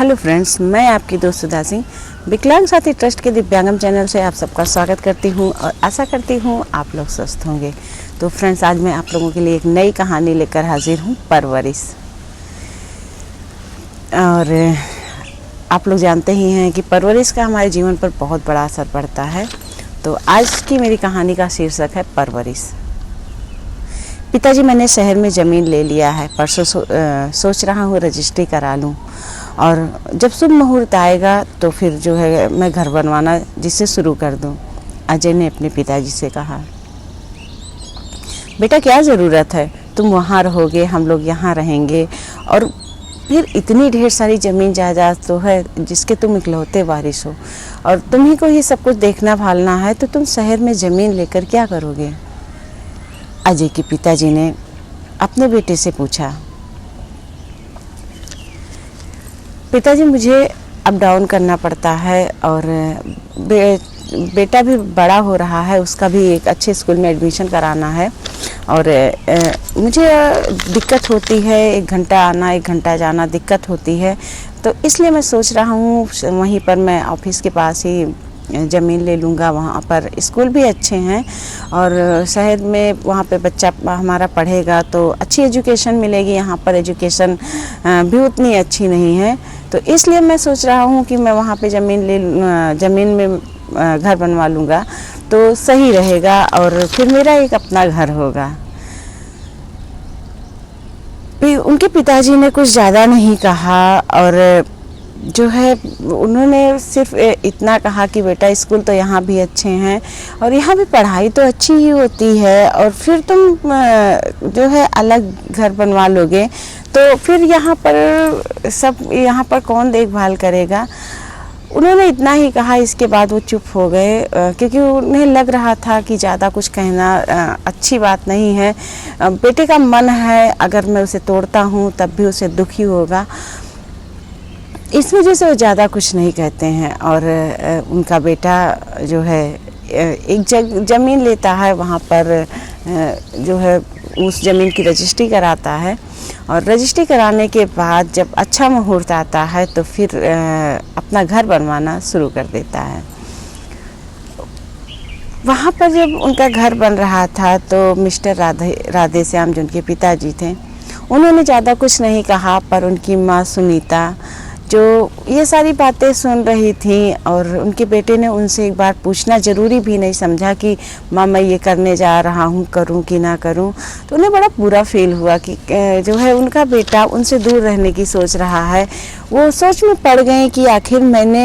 Hello friends, मैं आपकी दोस्त सुधा सिंह विकलांग साथी ट्रस्ट के दिव्यांगम चैनल से आप सबका स्वागत करती हूं और आशा करती हूं आप लोग स्वस्थ होंगे। तो फ्रेंड्स, आज मैं आप लोगों के लिए एक नई कहानी लेकर हाजिर हूं, परवरिश। और आप लोग जानते ही हैं कि परवरिश का हमारे जीवन पर बहुत बड़ा असर पड़ता है। तो आज की मेरी कहानी का शीर्षक है परवरिश। पिताजी, मैंने शहर में ज़मीन ले लिया है, परसों सोच रहा हूँ रजिस्ट्री करा लूँ और जब शुभ मुहूर्त आएगा तो फिर जो है मैं घर बनवाना जिससे शुरू कर दूँ। अजय ने अपने पिताजी से कहा। बेटा, क्या ज़रूरत है, तुम वहाँ रहोगे, हम लोग यहाँ रहेंगे और फिर इतनी ढेर सारी ज़मीन जायदाद तो है जिसके तुम इकलौते वारिस हो और तुम्ही को ही सब कुछ देखना भालना है, तो तुम शहर में ज़मीन लेकर क्या करोगे? अजय के पिताजी ने अपने बेटे से पूछा। पिताजी, मुझे अप डाउन करना पड़ता है और बेटा भी बड़ा हो रहा है, उसका भी एक अच्छे स्कूल में एडमिशन कराना है और मुझे दिक्कत होती है, 1 घंटा आना 1 घंटा जाना दिक्कत होती है। तो इसलिए मैं सोच रहा हूँ वहीं पर मैं ऑफिस के पास ही ज़मीन ले लूँगा। वहाँ पर स्कूल भी अच्छे हैं और शहर में वहाँ पे बच्चा हमारा पढ़ेगा तो अच्छी एजुकेशन मिलेगी। यहाँ पर एजुकेशन भी उतनी अच्छी नहीं है, तो इसलिए मैं सोच रहा हूँ कि मैं वहाँ पे ज़मीन में घर बनवा लूँगा तो सही रहेगा और फिर मेरा एक अपना घर होगा। उनके पिताजी ने कुछ ज़्यादा नहीं कहा और जो है उन्होंने सिर्फ इतना कहा कि बेटा, स्कूल तो यहाँ भी अच्छे हैं और यहाँ भी पढ़ाई तो अच्छी ही होती है और फिर तुम जो है अलग घर बनवा लोगे तो फिर यहाँ पर कौन देखभाल करेगा? उन्होंने इतना ही कहा। इसके बाद वो चुप हो गए क्योंकि उन्हें लग रहा था कि ज़्यादा कुछ कहना अच्छी बात नहीं है। बेटे का मन है, अगर मैं उसे तोड़ता हूँ तब भी उसे दुख ही होगा। इस वजह से वो ज़्यादा कुछ नहीं कहते हैं और उनका बेटा जो है एक ज़मीन लेता है, वहाँ पर जो है उस ज़मीन की रजिस्ट्री कराता है और रजिस्ट्री कराने के बाद जब अच्छा मुहूर्त आता है तो फिर अपना घर बनवाना शुरू कर देता है। वहाँ पर जब उनका घर बन रहा था तो मिस्टर राधे श्याम, जो उनके पिताजी थे, उन्होंने ज़्यादा कुछ नहीं कहा, पर उनकी माँ सुनीता जो ये सारी बातें सुन रही थी और उनके बेटे ने उनसे एक बार पूछना ज़रूरी भी नहीं समझा कि माँ, मैं ये करने जा रहा हूँ, करूँ कि ना करूँ। तो उन्हें बड़ा बुरा फील हुआ कि जो है उनका बेटा उनसे दूर रहने की सोच रहा है। वो सोच में पड़ गए कि आखिर मैंने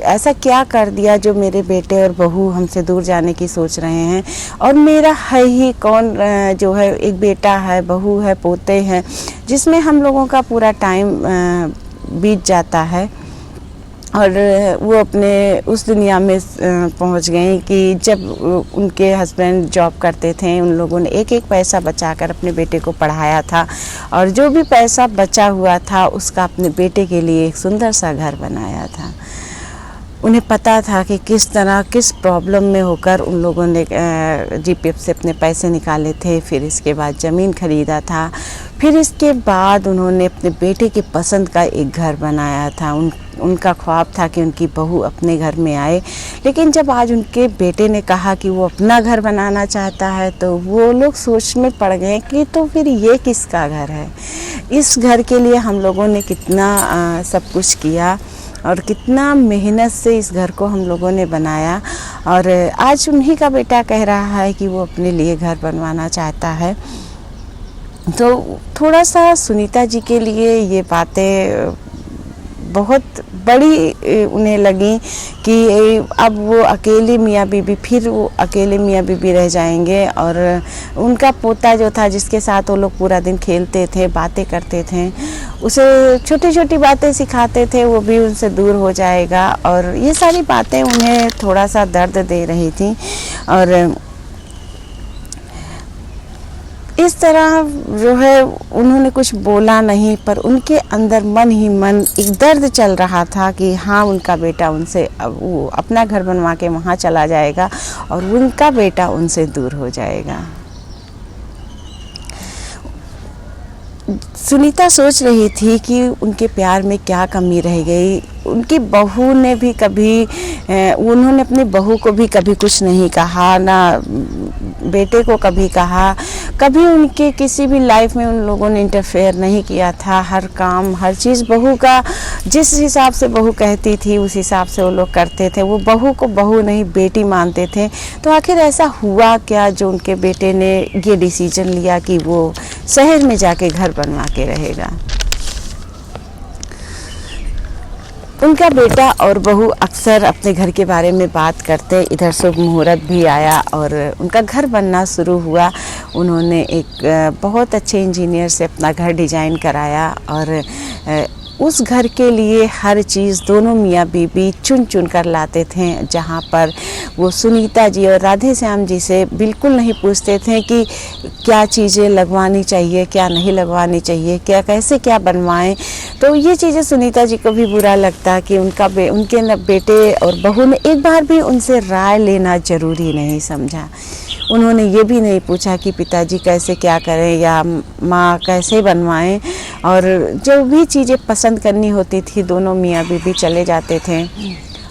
ऐसा क्या कर दिया जो मेरे बेटे और बहू हमसे दूर जाने की सोच रहे हैं, और मेरा है ही कौन, जो है एक बेटा है, बहू है, पोते हैं, जिसमें हम लोगों का पूरा टाइम बीत जाता है। और वो अपने उस दुनिया में पहुंच गए कि जब उनके हस्बैंड जॉब करते थे, उन लोगों ने एक एक पैसा बचाकर अपने बेटे को पढ़ाया था और जो भी पैसा बचा हुआ था उसका अपने बेटे के लिए एक सुंदर सा घर बनाया था। उन्हें पता था कि किस तरह किस प्रॉब्लम में होकर उन लोगों ने जीपीएफ से अपने पैसे निकाले थे, फिर इसके बाद ज़मीन खरीदा था, फिर इसके बाद उन्होंने अपने बेटे की पसंद का एक घर बनाया था। उनका ख्वाब था कि उनकी बहू अपने घर में आए, लेकिन जब आज उनके बेटे ने कहा कि वो अपना घर बनाना चाहता है तो वो लोग सोच में पड़ गए कि तो फिर ये किसका घर है? इस घर के लिए हम लोगों ने कितना सब कुछ किया और कितना मेहनत से इस घर को हम लोगों ने बनाया, और आज उन्हीं का बेटा कह रहा है कि वो अपने लिए घर बनवाना चाहता है। तो थोड़ा सा सुनीता जी के लिए ये बातें बहुत बड़ी उन्हें लगी कि अब वो अकेले मियाँ बीबी, फिर वो अकेले मियाँ बीबी रह जाएंगे और उनका पोता जो था जिसके साथ वो लोग पूरा दिन खेलते थे, बातें करते थे, उसे छोटी छोटी बातें सिखाते थे, वो भी उनसे दूर हो जाएगा। और ये सारी बातें उन्हें थोड़ा सा दर्द दे रही थी और इस तरह जो है उन्होंने कुछ बोला नहीं, पर उनके अंदर मन ही मन एक दर्द चल रहा था कि हाँ, उनका बेटा उनसे वो अपना घर बनवा के वहाँ चला जाएगा और उनका बेटा उनसे दूर हो जाएगा। सुनीता सोच रही थी कि उनके प्यार में क्या कमी रह गई। उनकी बहू ने भी कभी उन्होंने अपनी बहू को भी कभी कुछ नहीं कहा, ना बेटे को कभी कहा। कभी उनके किसी भी लाइफ में उन लोगों ने इंटरफेयर नहीं किया था। हर काम हर चीज़ बहू का जिस हिसाब से बहू कहती थी उस हिसाब से वो लोग करते थे। वो बहू को बहू नहीं बेटी मानते थे। तो आखिर ऐसा हुआ क्या जो उनके बेटे ने ये डिसीजन लिया कि वो शहर में जाके घर बनवा के रहेगा। उनका बेटा और बहू अक्सर अपने घर के बारे में बात करते। इधर शुभ मुहूर्त भी आया और उनका घर बनना शुरू हुआ। उन्होंने एक बहुत अच्छे इंजीनियर से अपना घर डिज़ाइन कराया और उस घर के लिए हर चीज़ दोनों मियाँ बीबी चुन चुन कर लाते थे। जहाँ पर वो सुनीता जी और राधे श्याम जी से बिल्कुल नहीं पूछते थे कि क्या चीज़ें लगवानी चाहिए, क्या नहीं लगवानी चाहिए, क्या कैसे क्या बनवाएं। तो ये चीज़ें सुनीता जी को भी बुरा लगता कि उनके बेटे और बहू ने एक बार भी उनसे राय लेना ज़रूरी नहीं समझा। उन्होंने ये भी नहीं पूछा कि पिताजी कैसे क्या करें या माँ कैसे बनवाएं। और जो भी चीज़ें पसंद करनी होती थी दोनों मियाँ बीबी चले जाते थे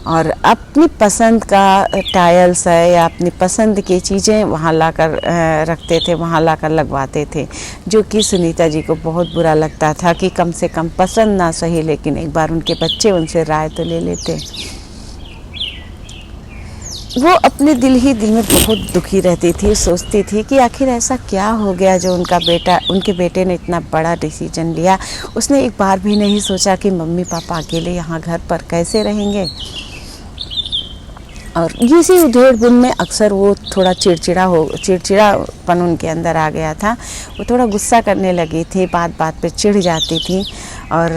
और अपनी पसंद का टाइल्स है या अपनी पसंद की चीज़ें वहाँ लाकर रखते थे, वहाँ लाकर लगवाते थे। जो कि सुनीता जी को बहुत बुरा लगता था कि कम से कम पसंद ना सही लेकिन एक बार उनके बच्चे उनसे राय तो ले लेते। वो अपने दिल ही दिल में बहुत दुखी रहती थी। सोचती थी कि आखिर ऐसा क्या हो गया जो उनके बेटे ने इतना बड़ा डिसीजन लिया। उसने एक बार भी नहीं सोचा कि मम्मी पापा अकेले यहाँ घर पर कैसे रहेंगे। और इसी उधेड़-बुन में अक्सर वो थोड़ा चिड़चिड़ापन उनके अंदर आ गया था। वो थोड़ा गुस्सा करने लगी थी, बात बात पे चिढ़ जाती थी और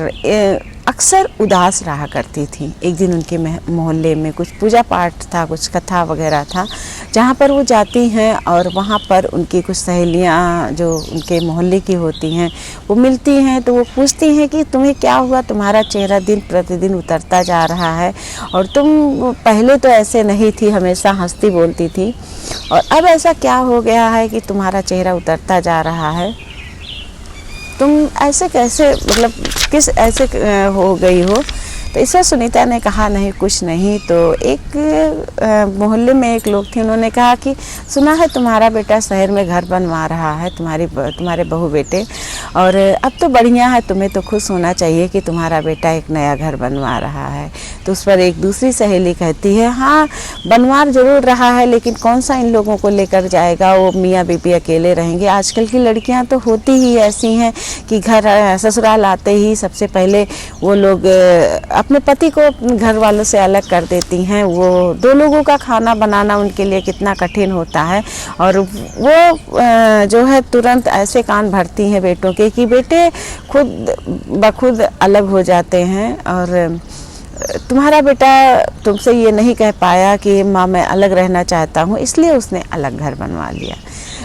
अक्सर उदास रहा करती थी। एक दिन उनके मोहल्ले में कुछ पूजा पाठ था, कुछ कथा वगैरह था, जहाँ पर वो जाती हैं और वहाँ पर उनकी कुछ सहेलियाँ जो उनके मोहल्ले की होती हैं वो मिलती हैं। तो वो पूछती हैं कि तुम्हें क्या हुआ, तुम्हारा चेहरा दिन प्रतिदिन उतरता जा रहा है और तुम पहले तो ऐसे नहीं थी, हमेशा हंसती बोलती थी और अब ऐसा क्या हो गया है कि तुम्हारा चेहरा उतरता जा रहा है। तुम ऐसे कैसे, मतलब किस ऐसे हो गई हो। तो इस पर सुनीता ने कहा नहीं कुछ नहीं। तो एक मोहल्ले में एक लोग थे, उन्होंने कहा कि सुना है तुम्हारा बेटा शहर में घर बनवा रहा है, तुम्हारे बहू बेटे, और अब तो बढ़िया है, तुम्हें तो खुश होना चाहिए कि तुम्हारा बेटा एक नया घर बनवा रहा है। तो उस पर एक दूसरी सहेली कहती है हाँ बनवा जरूर रहा है लेकिन कौन सा इन लोगों को लेकर जाएगा, वो मियाँ बीबी अकेले रहेंगे। आजकल की लड़कियां तो होती ही ऐसी हैं कि घर ससुराल आते ही सबसे पहले वो लोग अपने पति को घर वालों से अलग कर देती हैं। वो दो लोगों का खाना बनाना उनके लिए कितना कठिन होता है और वो जो है तुरंत ऐसे कान भरती हैं बेटों के कि बेटे खुद बखुद अलग हो जाते हैं। और तुम्हारा बेटा तुमसे ये नहीं कह पाया कि माँ मैं अलग रहना चाहता हूँ, इसलिए उसने अलग घर बनवा लिया।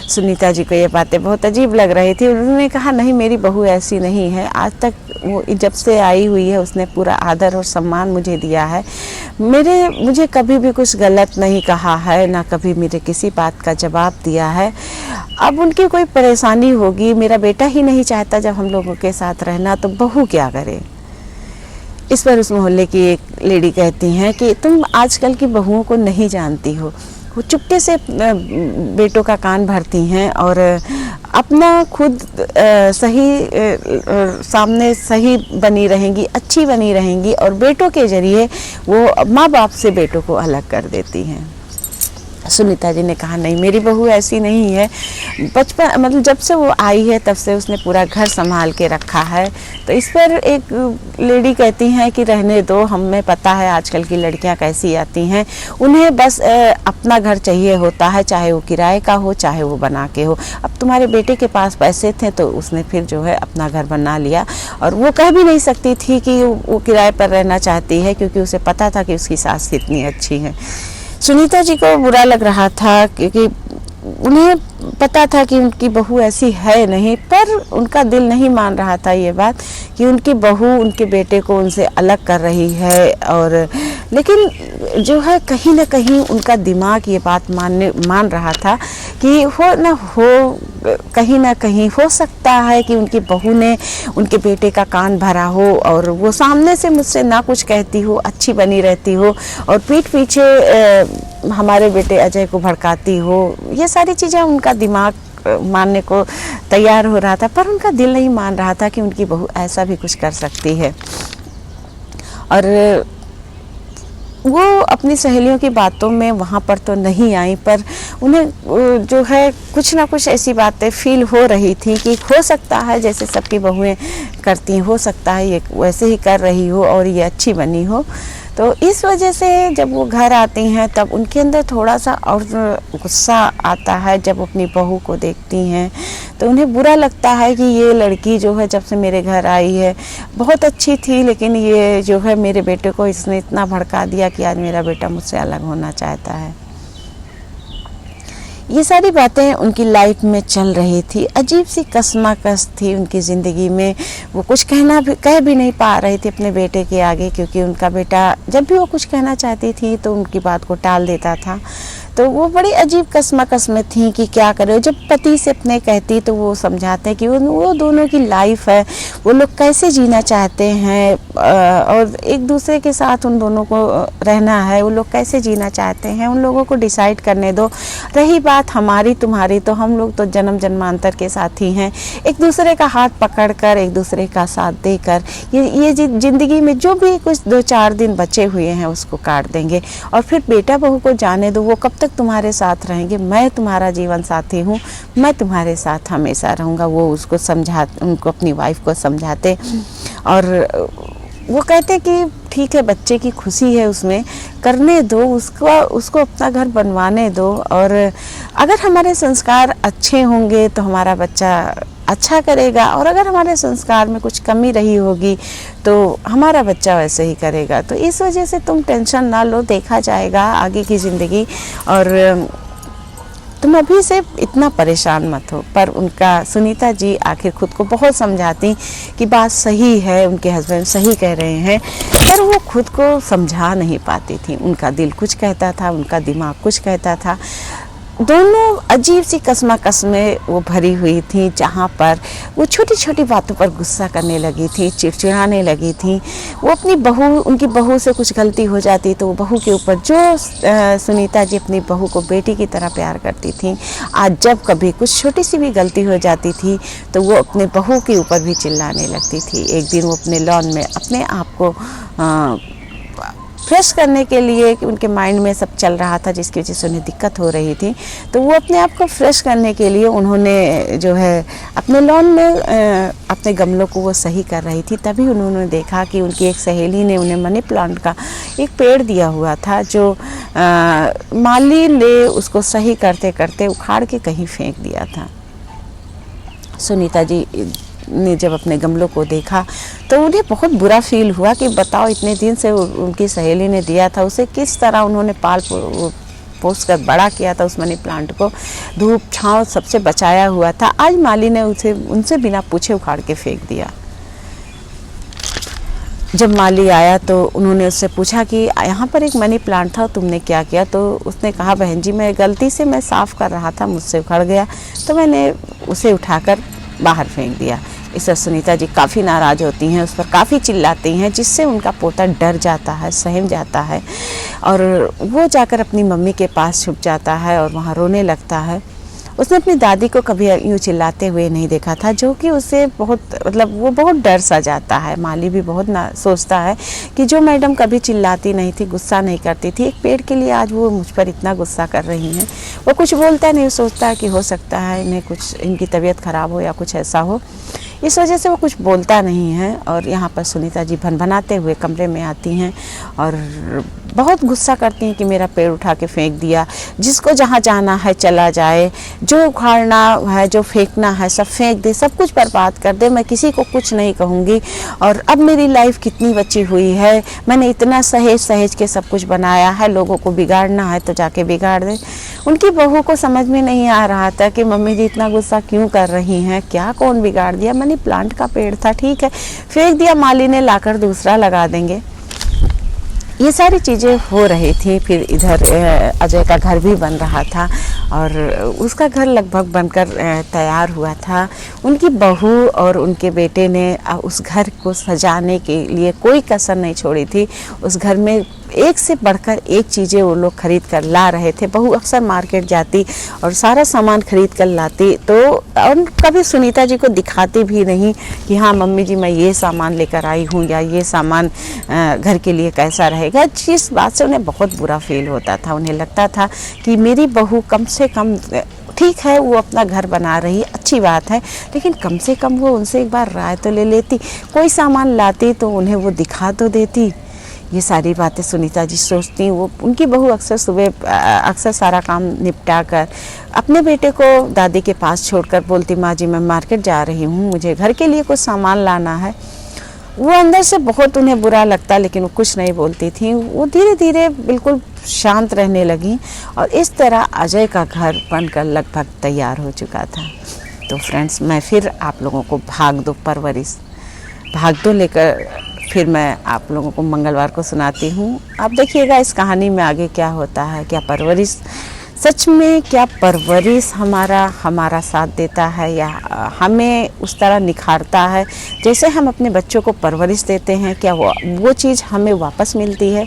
सुनीता जी को ये बातें बहुत अजीब लग रही थी। उन्होंने कहा नहीं मेरी बहू ऐसी नहीं है, आज तक वो जब से आई हुई है उसने पूरा आदर और सम्मान मुझे दिया है, मुझे कभी भी कुछ गलत नहीं कहा है, ना कभी मेरे किसी बात का जवाब दिया है। अब उनकी कोई परेशानी होगी, मेरा बेटा ही नहीं चाहता जब हम लोगों के साथ रहना, तो बहू क्या करे। इस पर उस मोहल्ले की एक लेडी कहती हैं कि तुम आजकल की बहुओं को नहीं जानती हो, वो चुपके से बेटों का कान भरती हैं और अपना खुद सामने सही बनी रहेंगी, अच्छी बनी रहेंगी और बेटों के जरिए वो माँ बाप से बेटों को अलग कर देती हैं। सुनीता जी ने कहा नहीं मेरी बहू ऐसी नहीं है, बचपन मतलब जब से वो आई है तब से उसने पूरा घर संभाल के रखा है। तो इस पर एक लेडी कहती हैं कि रहने दो, हमें पता है आजकल की लड़कियां कैसी आती हैं, उन्हें बस अपना घर चाहिए होता है, चाहे वो किराए का हो चाहे वो बना के हो। अब तुम्हारे बेटे के पास पैसे थे तो उसने फिर जो है अपना घर बना लिया और वो कह भी नहीं सकती थी कि वो किराए पर रहना चाहती है क्योंकि उसे पता था कि उसकी सास कितनी अच्छी है। सुनीता जी को बुरा लग रहा था क्योंकि उन्हें पता था कि उनकी बहू ऐसी है नहीं, पर उनका दिल नहीं मान रहा था ये बात कि उनकी बहू उनके बेटे को उनसे अलग कर रही है। और लेकिन जो है कहीं ना कहीं उनका दिमाग ये बात मान रहा था कि हो ना हो, कहीं ना कहीं हो सकता है कि उनकी बहू ने उनके बेटे का कान भरा हो और वो सामने से मुझसे ना कुछ कहती हो, अच्छी बनी रहती हो और पीठ पीछे हमारे बेटे अजय को भड़काती हो। ये सारी चीज़ें उनका दिमाग मानने को तैयार हो रहा था, पर उनका दिल नहीं मान रहा था कि उनकी बहू ऐसा भी कुछ कर सकती है। और वो अपनी सहेलियों की बातों में वहाँ पर तो नहीं आई, पर उन्हें जो है कुछ ना कुछ ऐसी बातें फील हो रही थी कि हो सकता है जैसे सबकी बहुएं करती हैं, हो सकता है ये वैसे ही कर रही हो और ये अच्छी बनी हो। तो इस वजह से जब वो घर आती हैं तब उनके अंदर थोड़ा सा और गुस्सा आता है। जब अपनी बहू को देखती हैं तो उन्हें बुरा लगता है कि ये लड़की जो है जब से मेरे घर आई है बहुत अच्छी थी, लेकिन ये जो है मेरे बेटे को इसने इतना भड़का दिया कि आज मेरा बेटा मुझसे अलग होना चाहता है। ये सारी बातें उनकी लाइफ में चल रही थी। अजीब सी कश्मकश थी उनकी ज़िंदगी में। वो कुछ कह भी नहीं पा रही थी अपने बेटे के आगे, क्योंकि उनका बेटा जब भी वो कुछ कहना चाहती थी तो उनकी बात को टाल देता था। तो वो बड़ी अजीब कश्मकश में थी कि क्या करे। जब पति से अपने कहती तो वो समझाते हैं कि वो दोनों की लाइफ है, वो लोग कैसे जीना चाहते हैं और एक दूसरे के साथ उन दोनों को रहना है, वो लोग कैसे जीना चाहते हैं उन लोगों को डिसाइड करने दो। रही बात हमारी तुम्हारी, तो हम लोग तो जन्म जन्मांतर के साथी हैं। एक दूसरे का हाथ पकड़कर, एक दूसरे का साथ देकर ये ज़िंदगी में जो भी कुछ 2-4 दिन बचे हुए हैं उसको काट देंगे और फिर बेटा बहू को जाने दो, वो कब तक तुम्हारे साथ रहेंगे। मैं तुम्हारा जीवन साथी हूँ, मैं तुम्हारे साथ हमेशा रहूँगा। वो उसको उनको अपनी वाइफ को समझाते और वो कहते कि ठीक है, बच्चे की खुशी है, उसमें करने दो, उसको अपना घर बनवाने दो और अगर हमारे संस्कार अच्छे होंगे तो हमारा बच्चा अच्छा करेगा और अगर हमारे संस्कार में कुछ कमी रही होगी तो हमारा बच्चा वैसे ही करेगा। तो इस वजह से तुम टेंशन ना लो, देखा जाएगा आगे की ज़िंदगी और तुम अभी से इतना परेशान मत हो। पर उनका सुनीता जी आखिर खुद को बहुत समझाती कि बात सही है, उनके हस्बैंड सही कह रहे हैं, पर वो खुद को समझा नहीं पाती थी। उनका दिल कुछ कहता था, उनका दिमाग कुछ कहता था। दोनों अजीब सी कश्मकश में वो भरी हुई थी, जहाँ पर वो छोटी छोटी बातों पर गुस्सा करने लगी थी, चिड़चिड़ाने लगी थी। वो अपनी उनकी बहू से कुछ गलती हो जाती तो वो बहू के ऊपर, जो सुनीता जी अपनी बहू को बेटी की तरह प्यार करती थी, आज जब कभी कुछ छोटी सी भी गलती हो जाती थी तो वो अपने बहू के ऊपर भी चिल्लाने लगती थी। एक दिन वो अपने लॉन में अपने आप को फ्रेश करने के लिए, कि उनके माइंड में सब चल रहा था जिसकी वजह से उन्हें दिक्कत हो रही थी, तो वो अपने आप को फ्रेश करने के लिए उन्होंने जो है अपने लॉन में अपने गमलों को वो सही कर रही थी। तभी उन्होंने देखा कि उनकी एक सहेली ने उन्हें मनी प्लांट का एक पेड़ दिया हुआ था, जो माली ने उसको सही करते करते उखाड़ के कहीं फेंक दिया था। सुनीता जी ने जब अपने गमलों को देखा तो उन्हें बहुत बुरा फील हुआ कि बताओ, इतने दिन से उनकी सहेली ने दिया था, उसे किस तरह उन्होंने पाल पोस कर बड़ा किया था, उस मनी प्लांट को धूप छांव सबसे बचाया हुआ था, आज माली ने उनसे बिना पूछे उखाड़ के फेंक दिया। जब माली आया तो उन्होंने उससे पूछा कि यहाँ पर एक मनी प्लांट था, तुमने क्या किया? तो उसने कहा, बहन जी मैं गलती से मैं साफ़ कर रहा था, मुझसे उखड़ गया तो मैंने उसे उठाकर बाहर फेंक दिया। इससे सुनीता जी काफ़ी नाराज़ होती हैं, उस पर काफ़ी चिल्लाती हैं, जिससे उनका पोता डर जाता है, सहम जाता है और वो जाकर अपनी मम्मी के पास छुप जाता है और वहाँ रोने लगता है। उसने अपनी दादी को कभी यूँ चिल्लाते हुए नहीं देखा था, जो कि उसे बहुत वो बहुत डर सा जाता है। माली भी बहुत सोचता है कि जो मैडम कभी चिल्लाती नहीं थी, गुस्सा नहीं करती थी, एक पेड़ के लिए आज वो मुझ पर इतना गुस्सा कर रही हैं। वो कुछ बोलता नहीं, सोचता है कि हो सकता है इन्हें कुछ, इनकी तबीयत ख़राब हो या कुछ ऐसा हो, इस वजह से वो कुछ बोलता नहीं है। और यहाँ पर सुनीता जी भनभनाते हुए कमरे में आती हैं और बहुत गुस्सा करती हैं कि मेरा पेड़ उठा के फेंक दिया, जिसको जहाँ जाना है चला जाए, जो उखाड़ना है, जो फेंकना है सब फेंक दे, सब कुछ बर्बाद कर दे, मैं किसी को कुछ नहीं कहूँगी। और अब मेरी लाइफ कितनी बची हुई है, मैंने इतना सहेज सहेज के सब कुछ बनाया है, लोगों को बिगाड़ना है तो जाके बिगाड़ दे। उनकी बहू को समझ में नहीं आ रहा था कि मम्मी जी इतना गुस्सा क्यों कर रही हैं, क्या कौन बिगाड़ दिया, मनी प्लांट का पेड़ था, ठीक है फेंक दिया, माली ने लाकर दूसरा लगा देंगे। ये सारी चीज़ें हो रही थी। फिर इधर अजय का घर भी बन रहा था और उसका घर लगभग बनकर तैयार हुआ था। उनकी बहू और उनके बेटे ने उस घर को सजाने के लिए कोई कसर नहीं छोड़ी थी। उस घर में एक से बढ़कर एक चीज़ें वो लोग खरीद कर ला रहे थे। बहू अक्सर मार्केट जाती और सारा सामान खरीद कर लाती, तो और कभी सुनीता जी को दिखाती भी नहीं कि हाँ मम्मी जी मैं ये सामान लेकर आई हूँ या ये सामान घर के लिए कैसा रहेगा। जिस बात से उन्हें बहुत बुरा फील होता था। उन्हें लगता था कि मेरी बहू कम से कम, ठीक है वो अपना घर बना रही है, अच्छी बात है, लेकिन कम से कम वो उनसे एक बार राय तो ले लेती, कोई सामान लाती तो उन्हें वो दिखा तो देती। ये सारी बातें सुनीता जी सोचती। वो उनकी बहू अक्सर सुबह अक्सर सारा काम निपटा कर अपने बेटे को दादी के पास छोड़कर बोलती, माँ जी मैं मार्केट जा रही हूँ, मुझे घर के लिए कुछ सामान लाना है। वो अंदर से बहुत उन्हें बुरा लगता, लेकिन वो कुछ नहीं बोलती थी। वो धीरे धीरे बिल्कुल शांत रहने लगी और इस तरह अजय का घर बनकर लगभग तैयार हो चुका था। तो फ्रेंड्स, मैं फिर आप लोगों को भाग दो लेकर फिर मैं आप लोगों को मंगलवार को सुनाती हूँ। आप देखिएगा इस कहानी में आगे क्या होता है। क्या परवरिश, सच में क्या परवरिश हमारा साथ देता है या हमें उस तरह निखारता है जैसे हम अपने बच्चों को परवरिश देते हैं? क्या वो चीज़ हमें वापस मिलती है?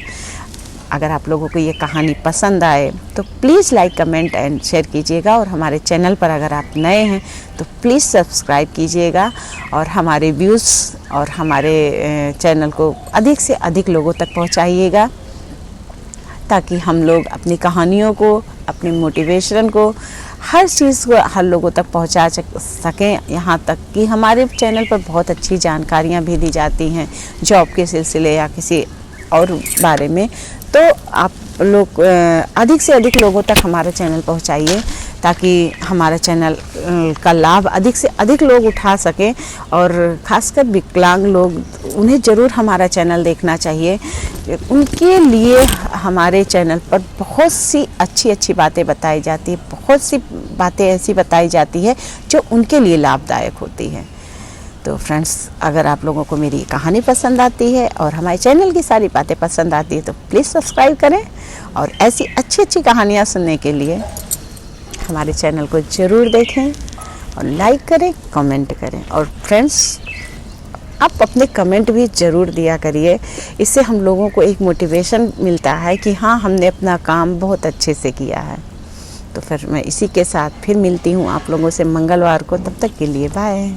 अगर आप लोगों को ये कहानी पसंद आए तो please like, comment and share कीजिएगा। और हमारे चैनल पर अगर आप नए हैं तो प्लीज़ सब्सक्राइब कीजिएगा और हमारे व्यूज़ और हमारे चैनल को अधिक से अधिक लोगों तक पहुंचाइएगा, ताकि हम लोग अपनी कहानियों को, अपनी मोटिवेशन को, हर चीज़ को हर लोगों तक पहुंचा सकें। यहाँ तक कि हमारे चैनल पर बहुत अच्छी जानकारियाँ भी दी जाती हैं जॉब के सिलसिले या किसी और बारे में। तो आप लोग अधिक से अधिक लोगों तक हमारा चैनल पहुंचाइए, ताकि हमारे चैनल का लाभ अधिक से अधिक लोग उठा सकें। और ख़ासकर विकलांग लोग, उन्हें ज़रूर हमारा चैनल देखना चाहिए। उनके लिए हमारे चैनल पर बहुत सी अच्छी बातें बताई जाती है, बहुत सी बातें ऐसी बताई जाती है जो उनके लिए लाभदायक होती है। तो फ्रेंड्स, अगर आप लोगों को मेरी कहानी पसंद आती है और हमारे चैनल की सारी बातें पसंद आती है तो प्लीज़ सब्सक्राइब करें और ऐसी अच्छी कहानियाँ सुनने के लिए हमारे चैनल को ज़रूर देखें और लाइक करें, कमेंट करें। और फ्रेंड्स, आप अपने कमेंट भी ज़रूर दिया करिए। इससे हम लोगों को एक मोटिवेशन मिलता है कि हाँ हमने अपना काम बहुत अच्छे से किया है। तो फिर मैं इसी के साथ फिर मिलती हूँ आप लोगों से मंगलवार को। तब तक के लिए बाय।